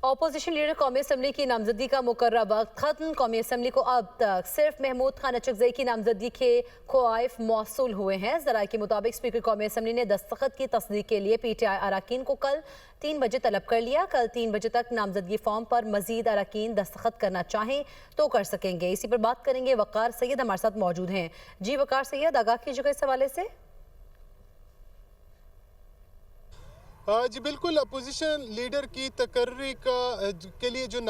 Opposition leader कौमी assembly की नामजदगी का मुकर्रर वक्त खत्म। कौमी असम्बली को अब तक सिर्फ महमूद खान अचकज़ई की नामजदगी के ख्वाइफ मौसूल हुए हैं। ज़राए के मुताबिक स्पीकर कौमी असम्बली ने दस्तखत की तस्दीक के लिए PTI अरकान को कल 3 बजे तलब कर लिया। कल 3 बजे तक नामजदगी फॉर्म पर मजीद अरकान दस्तखत करना चाहें तो कर सकेंगे। इसी पर बात करेंगे। वकार सैयद हमारे साथ मौजूद हैं। जी वकार सैयद, आगाह कीजिएगा इस हवाले से। जी बिल्कुल, अपोजिशन लीडर की तकर्री के लिए जो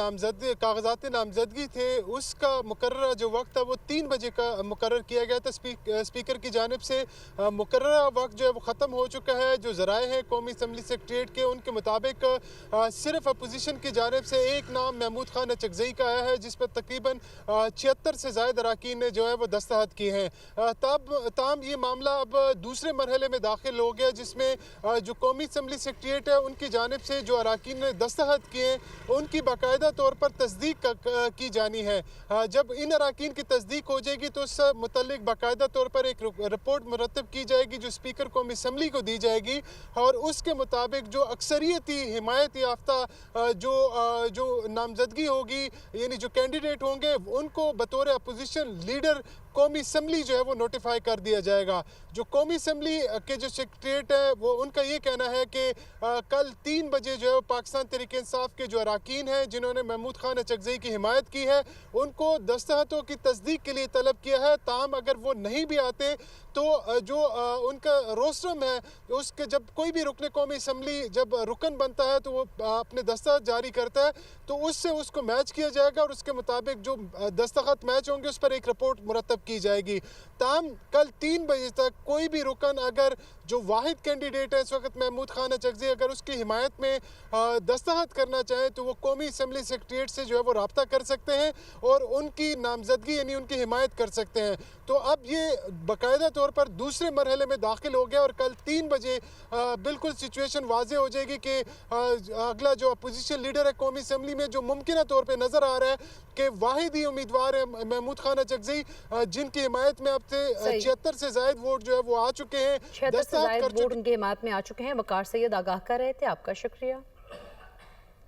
कागजात नामजदगी थे उसका मुकर्रर जो वक्त था वो 3 बजे का मुकर्रर किया गया था। स्पीकर की जानिब से मुकर्रर वक्त जो है वो ख़त्म हो चुका है। जो ज़राए हैं कौमी असम्बली सेक्रेटरीट के, उनके मुताबिक सिर्फ अपोजिशन की जानिब से एक नाम महमूद खान अचकज़ई का आया है, जिस पर तकरीबन 76 से ज़ायद अरकान ने जो है वो दस्तखत किए हैं। तब ये मामला अब दूसरे मरहले में दाखिल हो गया, जिसमें जो कौमी असम्बली सेक्रेटरीट है उनकी जानिब से जो अरकान ने दस्तखत किए उनकी बाकायदा तौर पर तस्दीक की जानी है। जब इन अरकान की तस्दीक हो जाएगी तो उस मुतल्लिक बाकायदा तौर पर एक रिपोर्ट मुरतब की जाएगी जो स्पीकर कौमी असम्बली को दी जाएगी, और उसके मुताबिक जो अक्सरियती हिमायत याफ्ता जो नामजदगी होगी, यानी जो कैंडिडेट होंगे, उनको बतौर अपोजिशन लीडर कौमी असम्बली जो है वो नोटिफाई कर दिया जाएगा। जो कौमी असम्बली के जो सेक्रेटरीट है वो उनका ये कहना है कि कल 3 बजे जो है पाकिस्तान तहरीक इंसाफ के जो अरकान हैं जिन्होंने महमूद खान अचकज़ई की हिमायत की है उनको दस्तखतों की तस्दीक के लिए तलब किया है। ताहम अगर वो नहीं भी आते तो जो उनका रोस्टरम है उसके, जब कोई भी रुकन कौमी असम्बली जब रुकन बनता है तो वो अपने दस्तखत जारी करता है, तो उससे उसको मैच किया जाएगा और उसके मुताबिक जो दस्तखत मैच होंगे उस पर एक रिपोर्ट मुरतब की जाएगी। ताहम कल 3 बजे तक कोई भी रुकन, अगर जो वाहिद कैंडिडेट है इस वक्त महमूद खान अचकज़ई, अगर उसकी हिमायत में दस्तखत करना चाहें तो वो कौमी असम्बली सेक्रेटरीट से जो है वो रब्ता कर सकते हैं और उनकी नामजदगी यानी उनकी हिमायत कर सकते हैं। तो अब ये बाकायदा तौर पर दूसरे मरहले में दाखिल हो गया और कल 3 बजे बिल्कुल सिचुएशन वाज़े हो जाएगी कि अगला जो अपोजिशन लीडर है कौमी असम्बली में, जो मुमकिन तौर पर नज़र आ रहा है कि वाहिद ही उम्मीदवार है महमूद खान अचकज़ई, जिनकी हिमायत में अब से 76 से ज़ायद वोट जो है वो आ चुके हैं, 76 से ज़ायद वोट उनकी हिमायत में आ चुके हैं। वकार सैयद आगाह कर रहे थे, आपका शुक्रिया।